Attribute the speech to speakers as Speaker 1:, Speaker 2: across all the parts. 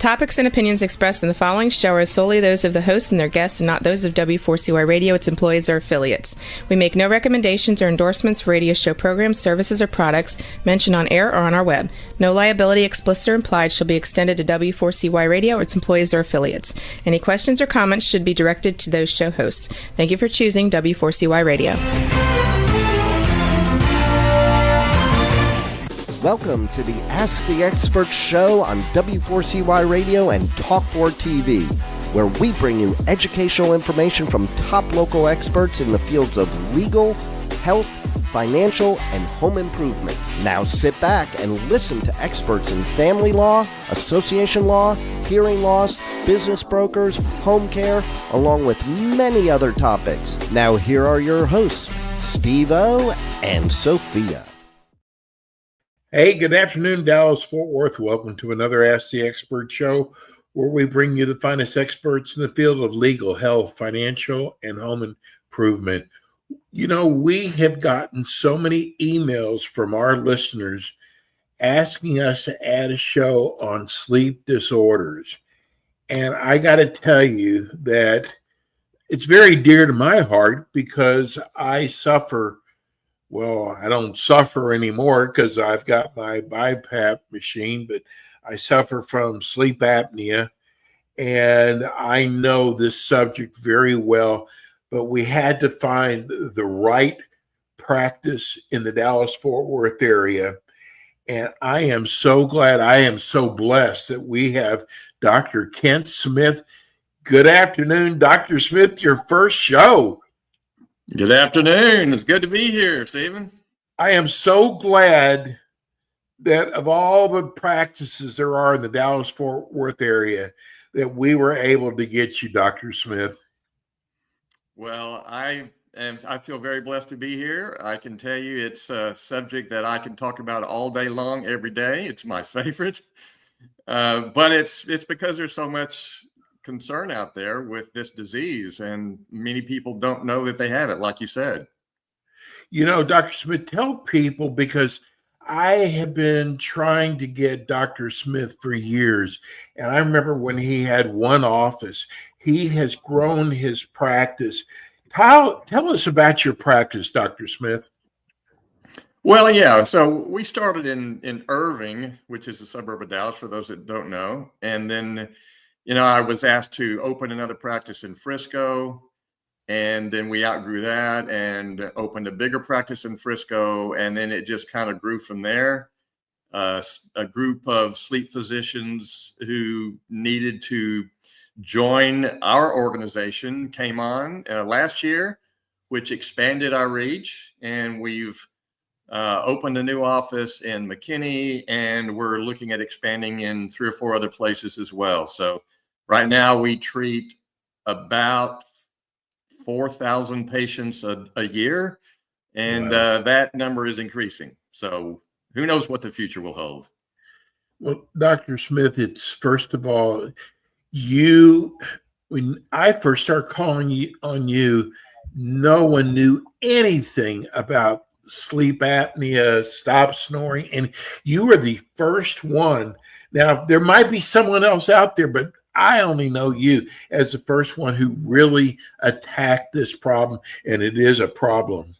Speaker 1: topics and opinions expressed in the following show are solely those of the hosts and their guests and not those of W4CY Radio, its employees, or affiliates. We make no recommendations or endorsements for radio show programs, services, or products mentioned on air or on our web. No liability, explicit or implied, shall be extended to W4CY Radio or its employees or affiliates. Any questions or comments should be directed to those show hosts. Thank you for choosing W4CY Radio.
Speaker 2: Welcome to the Ask the Expert show on W4CY Radio and Talk4 TV, where we bring you educational information from top local experts in the fields of legal, health, financial, and home improvement. Now sit back and listen to experts in family law, association law, hearing loss, business brokers, home care, along with many other topics. Now here are your hosts, Steve-O and Sophia.
Speaker 3: Hey, good afternoon, Dallas-Fort Worth. Welcome to another Ask the Expert show, where we bring you the finest experts in the field of legal, health, financial, and home improvement. You know, we have gotten so many emails from our listeners asking us to add a show on sleep disorders. And I got to tell you that it's very dear to my heart because I suffer. Well, I don't suffer anymore because I've got my BiPAP machine, but I suffer from sleep apnea, and I know this subject very well, but we had to find the right practice in the Dallas-Fort Worth area, and I am so glad, I am so blessed that we have Dr. Kent Smith. Good afternoon, Dr. Smith, your first show.
Speaker 4: Good afternoon. It's good to be here, Stephen.
Speaker 3: I am so glad that of all the practices there are in the Dallas-Fort Worth area, that we were able to get you, Dr. Smith.
Speaker 4: Well, I feel very blessed to be here. I can tell you it's a subject that I can talk about all day long, every day. It's my favorite. But it's because there's so much concern out there with this disease, and many people don't know that they have it, like you said.
Speaker 3: You know, Dr. Smith, tell people, because I have been trying to get Dr. Smith for years, and I remember when he had one office. He has grown his practice. Tell us about your practice, Dr. Smith.
Speaker 4: Well, yeah, so we started in Irving, which is a suburb of Dallas, for those that don't know, and then I was asked to open another practice in Frisco, and then we outgrew that and opened a bigger practice in Frisco, and then it just kind of grew from there. A group of sleep physicians who needed to join our organization came on last year, which expanded our reach, and we've opened a new office in McKinney, and we're looking at expanding in 3 or 4 other places as well. So right now, we treat about 4,000 patients a year, and wow, that number is increasing. So who knows what the future will hold?
Speaker 3: Well, Dr. Smith, it's first of all, when I first started calling on you, no one knew anything about sleep apnea, stop snoring, and you were the first one. Now, there might be someone else out there, but I only know you as the first one who really attacked this problem, and it is a problem.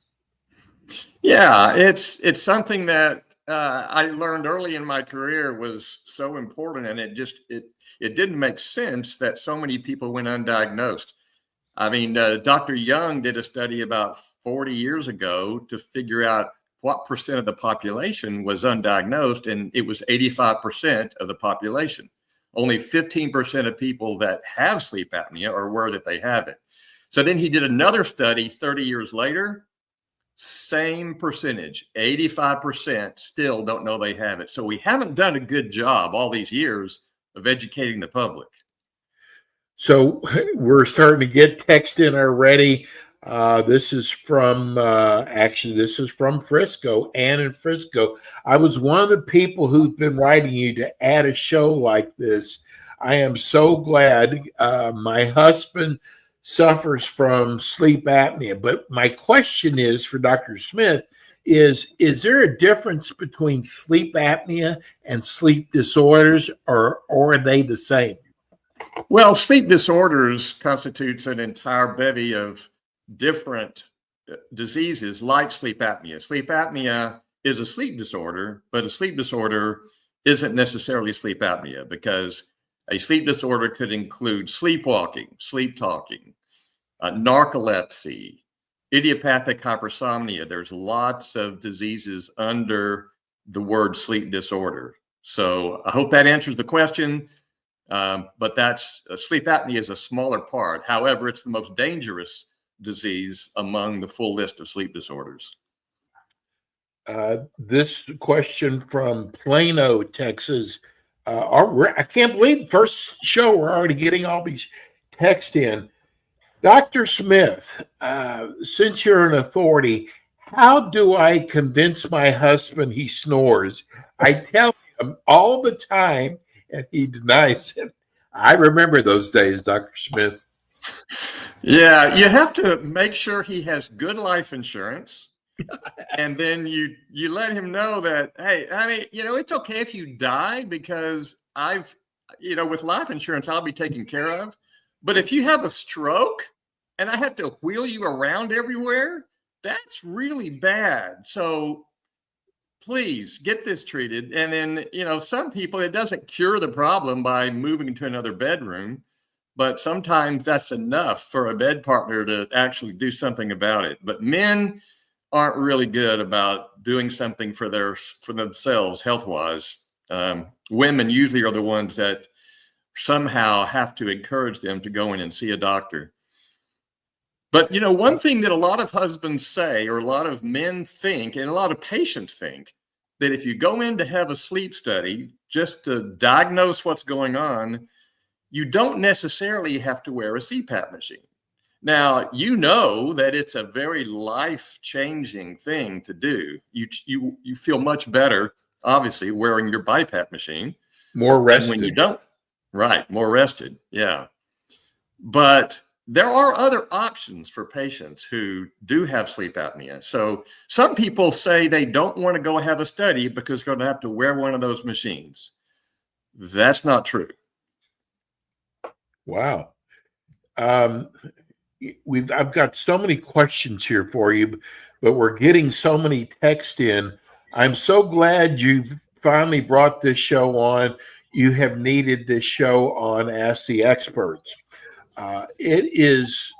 Speaker 4: Yeah, it's something that I learned early in my career was so important, and it didn't make sense that so many people went undiagnosed. I mean, Dr. Young did a study about 40 years ago to figure out what percent of the population was undiagnosed, and it was 85% of the population. Only 15% of people that have sleep apnea are aware that they have it. So then he did another study 30 years later, same percentage, 85% still don't know they have it. So we haven't done a good job all these years of educating the public.
Speaker 3: So we're starting to get text in already. This is from Frisco, Ann in Frisco. I was one of the people who've been writing you to add a show like this. I am so glad. My husband suffers from sleep apnea, but my question is for Dr. Smith Is there a difference between sleep apnea and sleep disorders, or are they the same?
Speaker 4: Well, sleep disorders constitutes an entire bevy of different diseases like sleep apnea. Sleep apnea is a sleep disorder, but a sleep disorder isn't necessarily sleep apnea, because a sleep disorder could include sleepwalking, sleep talking, narcolepsy, idiopathic hypersomnia. There's lots of diseases under the word sleep disorder. So I hope that answers the question. But that's sleep apnea is a smaller part. However, it's the most dangerous disease among the full list of sleep disorders.
Speaker 3: This question from Plano, Texas. I can't believe first show we're already getting all these texts in. Dr. Smith, since you're an authority, how do I convince my husband he snores? I tell him all the time and he denies it. I remember those days, Dr. Smith.
Speaker 4: Yeah, you have to make sure he has good life insurance. And then you let him know that, hey, I mean, it's okay if you die, because with life insurance, I'll be taken care of. But if you have a stroke and I have to wheel you around everywhere, that's really bad. So please get this treated. And then, some people, it doesn't cure the problem by moving to another bedroom, but sometimes that's enough for a bed partner to actually do something about it. But men aren't really good about doing something for themselves health-wise. Women usually are the ones that somehow have to encourage them to go in and see a doctor. But, one thing that a lot of husbands say, or a lot of men think, and a lot of patients think, that if you go in to have a sleep study just to diagnose what's going on, you don't necessarily have to wear a CPAP machine. Now, that it's a very life-changing thing to do. You feel much better, obviously, wearing your BiPAP machine.
Speaker 3: More rested.
Speaker 4: When you don't. Right, more rested, yeah. But there are other options for patients who do have sleep apnea. So some people say they don't want to go have a study because they're going to have to wear one of those machines. That's not true.
Speaker 3: Wow. I've got so many questions here for you, but we're getting so many texts in. I'm so glad you've finally brought this show on. You have needed this show on Ask the Experts. It is,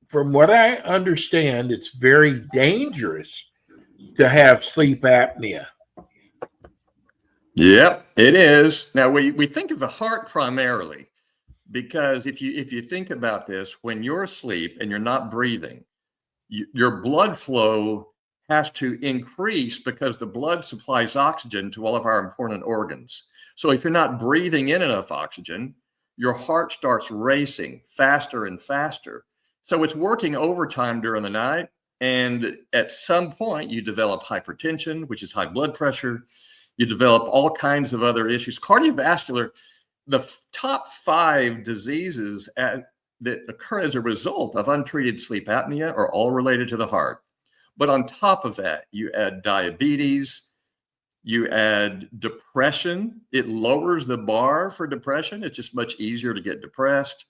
Speaker 3: from what I understand, it's very dangerous to have sleep apnea.
Speaker 4: Yep, it is. Now, we think of the heart primarily, because if you think about this, when you're asleep and you're not breathing, your blood flow has to increase, because the blood supplies oxygen to all of our important organs. So if you're not breathing in enough oxygen, your heart starts racing faster and faster. So it's working overtime during the night. And at some point, you develop hypertension, which is high blood pressure. You develop all kinds of other issues. Cardiovascular, the top 5 diseases that occur as a result of untreated sleep apnea are all related to the heart. But on top of that, you add diabetes, you add depression. It lowers the bar for depression. It's just much easier to get depressed.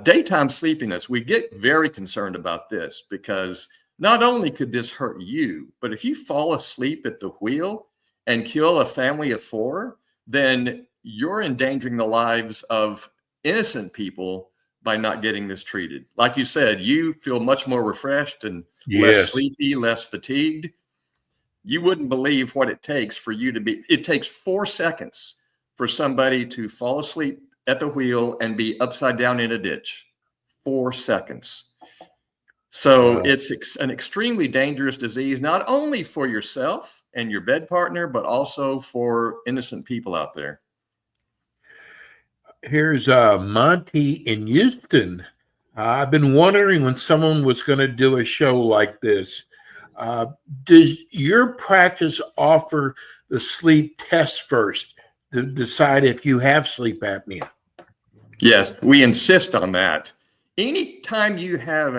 Speaker 4: Daytime sleepiness, we get very concerned about this, because not only could this hurt you, but if you fall asleep at the wheel and kill a family of 4, then you're endangering the lives of innocent people by not getting this treated. Like you said, you feel much more refreshed and less sleepy, less fatigued. You wouldn't believe what it takes for you to be. It takes 4 seconds for somebody to fall asleep at the wheel and be upside down in a ditch. 4 seconds. So wow. It's an extremely dangerous disease, not only for yourself and your bed partner, but also for innocent people out there.
Speaker 3: Here's Monty in Houston. I've been wondering when someone was going to do a show like this. Does your practice offer the sleep test first to decide if you have sleep apnea?
Speaker 4: Yes, we insist on that. Anytime you have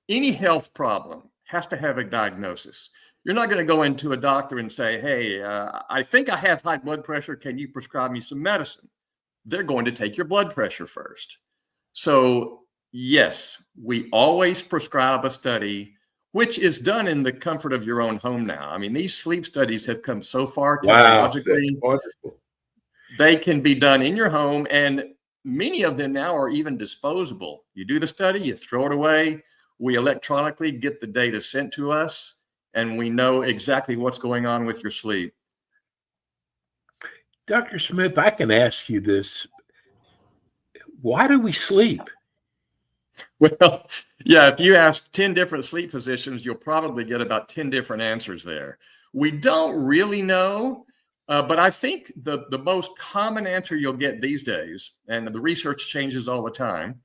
Speaker 4: any health problem, has to have a diagnosis. You're not going to go into a doctor and say, hey, I think I have high blood pressure. Can you prescribe me some medicine? They're going to take your blood pressure first. So yes, we always prescribe a study, which is done in the comfort of your own home now. I mean, these sleep studies have come so far technologically.
Speaker 3: That's wonderful.
Speaker 4: They can be done in your home, and many of them now are even disposable. You do the study, you throw it away. We electronically get the data sent to us, and we know exactly what's going on with your sleep.
Speaker 3: Dr. Smith, I can ask you this. Why do we sleep?
Speaker 4: Well, yeah, if you ask 10 different sleep physicians, you'll probably get about 10 different answers there. We don't really know, but I think the most common answer you'll get these days, and the research changes all the time,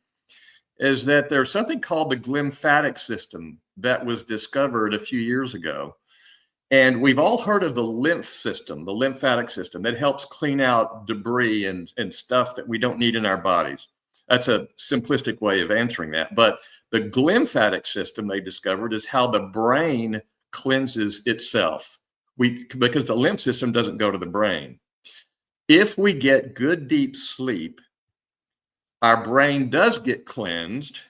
Speaker 4: is that there's something called the glymphatic system that was discovered a few years ago. And we've all heard of the lymph system, the lymphatic system that helps clean out debris and stuff that we don't need in our bodies. That's a simplistic way of answering that. But the glymphatic system they discovered is how the brain cleanses itself. Because the lymph system doesn't go to the brain. If we get good deep sleep, our brain does get cleansed.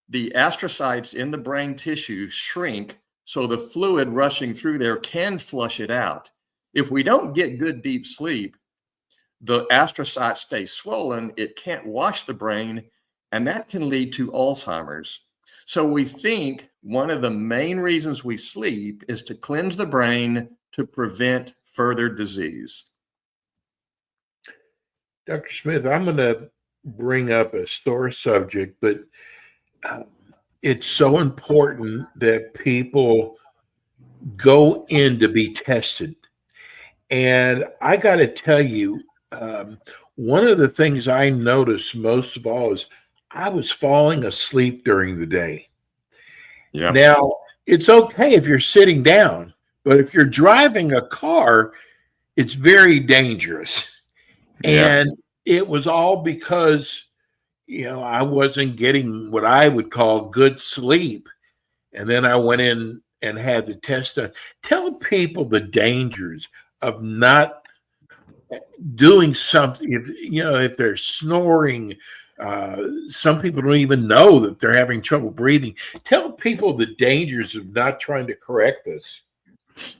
Speaker 4: The astrocytes in the brain tissue shrink, so the fluid rushing through there can flush it out. If we don't get good deep sleep, the astrocytes stay swollen, it can't wash the brain, and that can lead to Alzheimer's. So we think one of the main reasons we sleep is to cleanse the brain to prevent further disease.
Speaker 3: Dr. Smith, I'm going to bring up a sore subject, but it's so important that people go in to be tested. And I got to tell you, one of the things I noticed most of all is I was falling asleep during the day.
Speaker 4: Yeah.
Speaker 3: Now, it's okay if you're sitting down, but if you're driving a car, it's very dangerous.
Speaker 4: Yeah.
Speaker 3: And it was all because, I wasn't getting what I would call good sleep. And then I went in and had the test done. Tell people the dangers of not doing something. If they're snoring, some people don't even know that they're having trouble breathing. Tell people the dangers of not trying to correct this.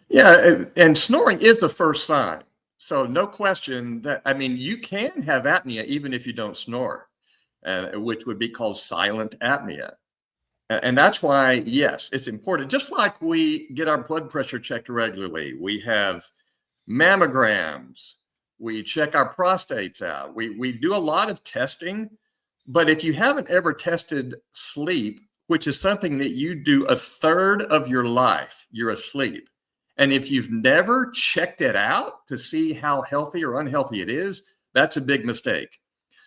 Speaker 4: Yeah, and snoring is the first sign. So no question that, you can have apnea even if you don't snore, which would be called silent apnea. And that's why, yes, it's important. Just like we get our blood pressure checked regularly, we have mammograms, we check our prostates out, we do a lot of testing. But if you haven't ever tested sleep, which is something that you do a third of your life, you're asleep. And if you've never checked it out to see how healthy or unhealthy it is, that's a big mistake.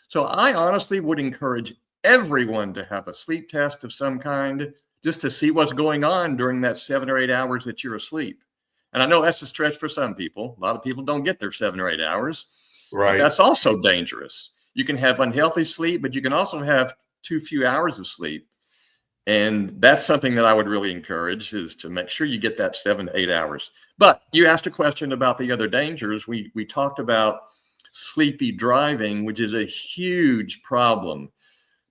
Speaker 4: So I honestly would encourage everyone to have a sleep test of some kind just to see what's going on during that 7 or 8 hours that you're asleep. And I know that's a stretch for some people. A lot of people don't get their 7 or 8 hours.
Speaker 3: Right.
Speaker 4: But that's also dangerous. You can have unhealthy sleep, but you can also have too few hours of sleep. And that's something that I would really encourage, is to make sure you get that 7 to 8 hours. But you asked a question about the other dangers. We talked about sleepy driving, which is a huge problem.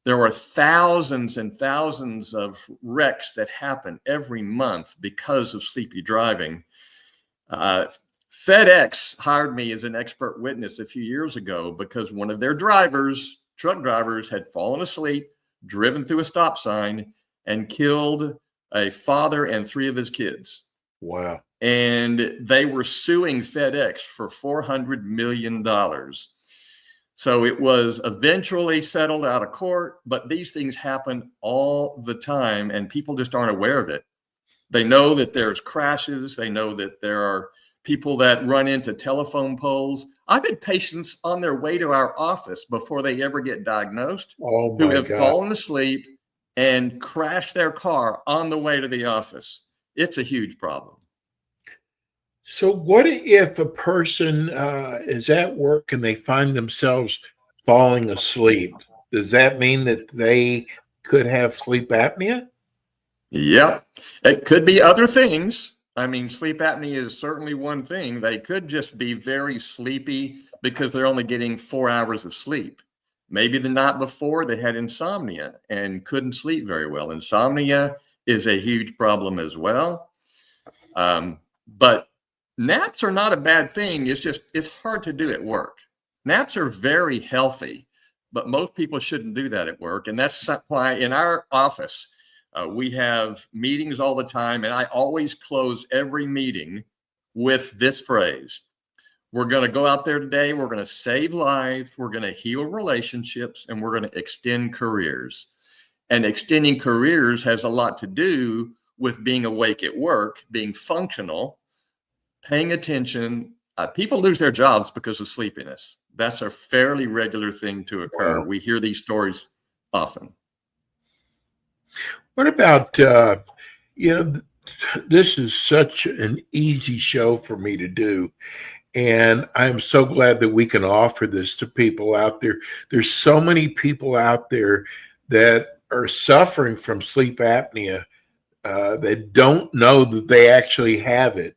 Speaker 4: There are thousands and thousands of wrecks that happen every month because of sleepy driving. FedEx hired me as an expert witness a few years ago because one of their truck drivers, had fallen asleep, driven through a stop sign, and killed a father and 3 of his kids.
Speaker 3: Wow.
Speaker 4: And they were suing FedEx for $400 million. So it was eventually settled out of court, but these things happen all the time and people just aren't aware of it. They know that there's crashes. They know that there are people that run into telephone poles. I've had patients on their way to our office before they ever get diagnosed who have fallen asleep and crashed their car on the way to the office. It's a huge problem.
Speaker 3: So what if a person is at work and they find themselves falling asleep? Does that mean that they could have sleep apnea?
Speaker 4: Yep. It could be other things. I mean, sleep apnea is certainly one thing. They could just be very sleepy because they're only getting 4 hours of sleep. Maybe the night before they had insomnia and couldn't sleep very well. Insomnia is a huge problem as well. But naps are not a bad thing. It's hard to do at work. Naps are very healthy, but most people shouldn't do that at work. And that's why in our office, we have meetings all the time, and I always close every meeting with this phrase. We're going to go out there today. We're going to save lives. We're going to heal relationships, and we're going to extend careers. And extending careers has a lot to do with being awake at work, being functional, paying attention. People lose their jobs because of sleepiness. That's a fairly regular thing to occur.
Speaker 3: Wow.
Speaker 4: We hear these stories often.
Speaker 3: What about, this is such an easy show for me to do. And I'm so glad that we can offer this to people out there. There's so many people out there that are suffering from sleep apnea that don't know that they actually have it.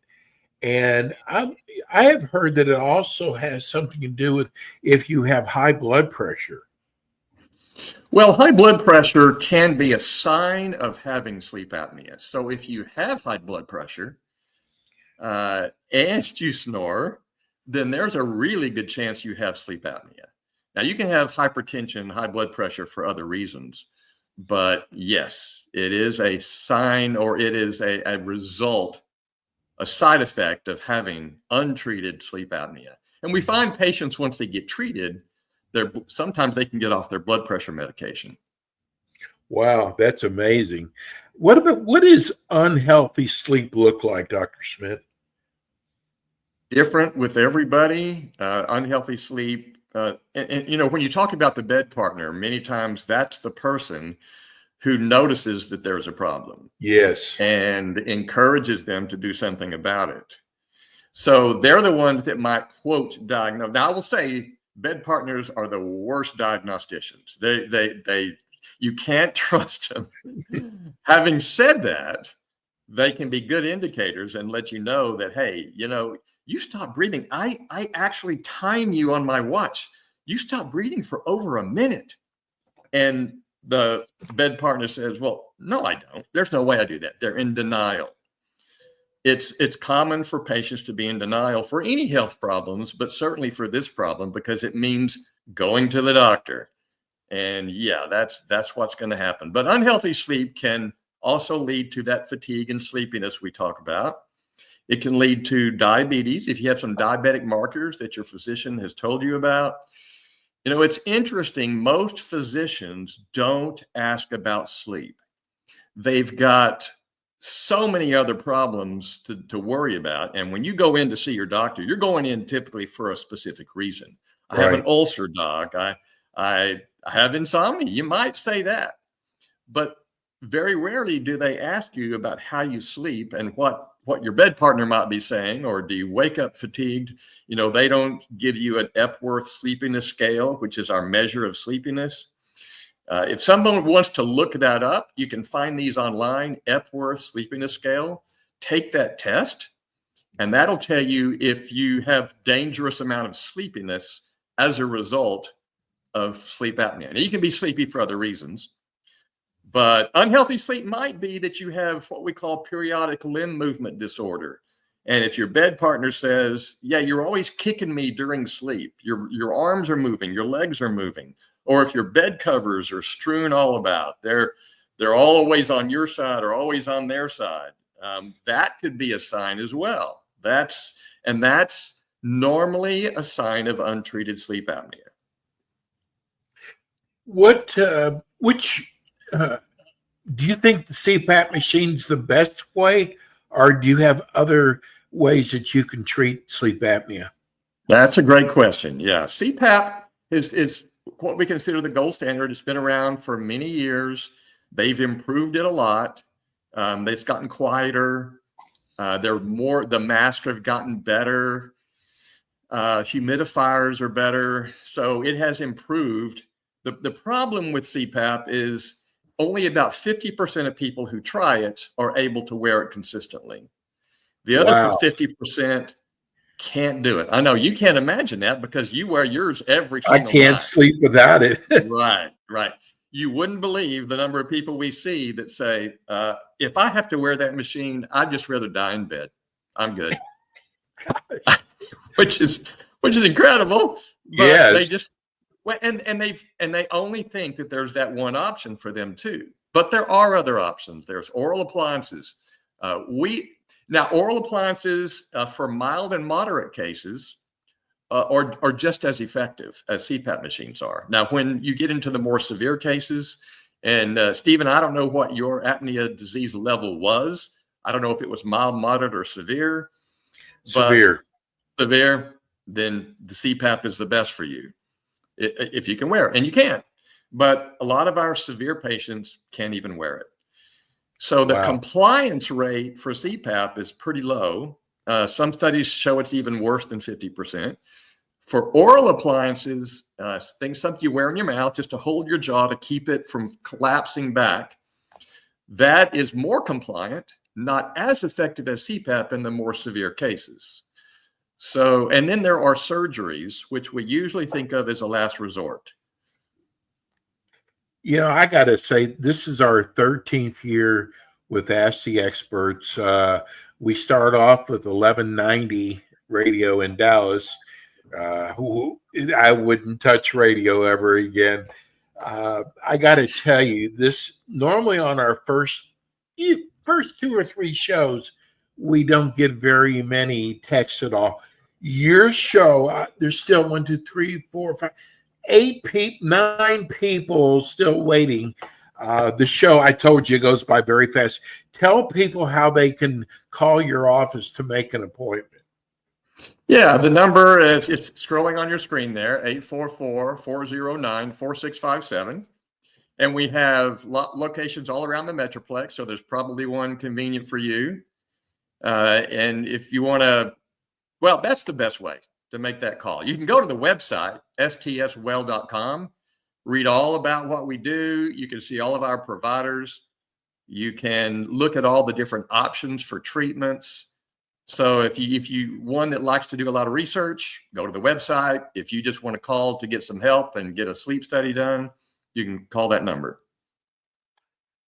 Speaker 3: And I have heard that it also has something to do with if you have high blood pressure.
Speaker 4: Well, high blood pressure can be a sign of having sleep apnea. So if you have high blood pressure and you snore, then there's a really good chance you have sleep apnea. Now, you can have hypertension, high blood pressure for other reasons, but yes, it is a sign, or it is a result, a side effect of having untreated sleep apnea. And we find patients, once they get treated, sometimes they can get off their blood pressure medication.
Speaker 3: Wow, that's amazing. What does unhealthy sleep look like, Dr. Smith?
Speaker 4: Different with everybody. Unhealthy sleep. And when you talk about the bed partner, many times that's the person who notices that there's a problem.
Speaker 3: Yes.
Speaker 4: And encourages them to do something about it. So they're the ones that might, quote, diagnose. Now, I will say bed partners are the worst diagnosticians. You can't trust them. Having said that, they can be good indicators and let you know that, hey, you stop breathing. I actually time you on my watch. You stop breathing for over a minute. And the bed partner says, well, no, I don't. There's no way I do that. They're in denial. It's common for patients to be in denial for any health problems, but certainly for this problem, because it means going to the doctor. And yeah, that's what's going to happen. But unhealthy sleep can also lead to that fatigue and sleepiness we talk about. It can lead to diabetes if you have some diabetic markers that your physician has told you about. It's interesting. Most physicians don't ask about sleep. They've got so many other problems to worry about. And when you go in to see your doctor, you're going in typically for a specific reason. I have an ulcer, doc. I have insomnia. You might say that. But very rarely do they ask you about how you sleep and what your bed partner might be saying, or do you wake up fatigued? They don't give you an Epworth sleepiness scale, which is our measure of sleepiness. If someone wants to look that up, you can find these online, Epworth sleepiness scale. Take that test, and that'll tell you if you have dangerous amount of sleepiness as a result of sleep apnea. Now, you can be sleepy for other reasons, but unhealthy sleep might be that you have what we call periodic limb movement disorder. And if your bed partner says, yeah, you're always kicking me during sleep, your arms are moving, your legs are moving, or if your bed covers are strewn all about, they're always on your side or always on their side, that could be a sign as well. That's normally a sign of untreated sleep apnea.
Speaker 3: Which do you think the CPAP machine's the best way, or do you have other ways that you can treat sleep apnea?
Speaker 4: That's a great question. Yeah, CPAP is what we consider the gold standard. It's been around for many years. They've improved it a lot. It's gotten quieter. The masks have gotten better. Humidifiers are better. So it has improved. The problem with CPAP is only about 50% of people who try it are able to wear it consistently. The other
Speaker 3: Wow.
Speaker 4: 50% can't do it. I know you can't imagine that because you wear yours every
Speaker 3: I
Speaker 4: single
Speaker 3: can't
Speaker 4: night.
Speaker 3: sleep without it.
Speaker 4: Right. You wouldn't believe the number of people we see that say, if I have to wear that machine, I'd just rather die in bed. I'm good. which is incredible. But
Speaker 3: Yes.
Speaker 4: they just and they only think that there's that one option for them too. But there are other options. There's oral appliances. Oral appliances for mild and moderate cases are just as effective as CPAP machines are. Now, when you get into the more severe cases, and Stephen, I don't know what your apnea disease level was. I don't know if it was mild, moderate, or severe.
Speaker 3: Severe.
Speaker 4: Severe, then the CPAP is the best for you if you can wear it, and you can. But a lot of our severe patients can't even wear it. So the compliance rate for CPAP is pretty low. Some studies show it's even worse than 50%. For oral appliances, something you wear in your mouth just to hold your jaw to keep it from collapsing back, that is more compliant, not as effective as CPAP in the more severe cases. So, and then there are surgeries, which we usually think of as a last resort.
Speaker 3: I got to say, this is our 13th year with Ask the Experts. We start off with 1190 radio in Dallas. I wouldn't touch radio ever again. I got to tell you, this normally on our first 2 or 3 shows, we don't get very many texts at all. Your show, there's still 1, 2, 3, 4, 5, 9 people still waiting. The show, I told you, goes by very fast. Tell people how they can call your office to make an appointment.
Speaker 4: Yeah, the number is it's scrolling on your screen there, 844-409-4657. And we have locations all around the Metroplex, so there's probably one convenient for you. And if you want to, that's the best way to make that call. You can go to the website, stswell.com, read all about what we do. You can see all of our providers. You can look at all the different options for treatments. So if you one that likes to do a lot of research, go to the website. If you just want to call to get some help and get a sleep study done, you can call that number.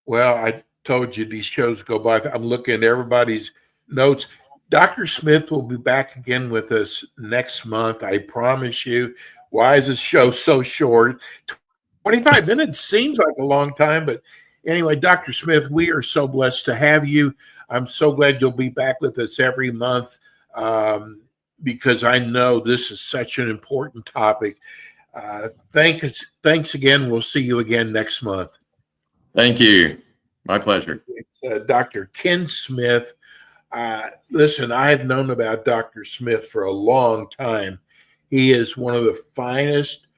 Speaker 3: Well, I told you these shows go by. I'm looking at everybody's notes. Dr. Smith will be back again with us next month. I promise you. Why is this show so short? 25 minutes seems like a long time, but anyway, Dr. Smith, we are so blessed to have you. I'm so glad you'll be back with us every month because I know this is such an important topic. Thanks again. We'll see you again next month.
Speaker 4: Thank you. My pleasure.
Speaker 3: It's, Dr. Ken Smith. Listen, I have known about Dr. Smith for a long time. He is one of the finest.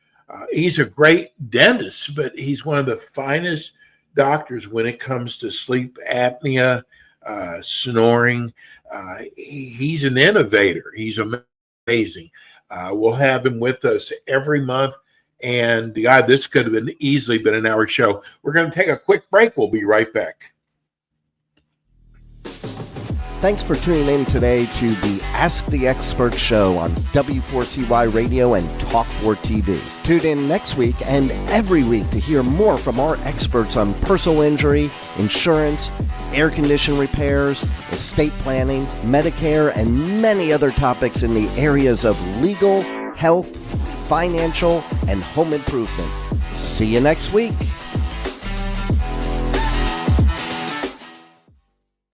Speaker 3: He's a great dentist, but he's one of the finest doctors when it comes to sleep apnea, snoring. He's an innovator. He's amazing. We'll have him with us every month. And God, this could have easily been an hour show. We're going to take a quick break. We'll be right back.
Speaker 2: Thanks for tuning in today to the Ask the Expert show on W4CY Radio and Talk4 TV. Tune in next week and every week to hear more from our experts on personal injury, insurance, air condition repairs, estate planning, Medicare, and many other topics in the areas of legal, health, financial, and home improvement. See you next week.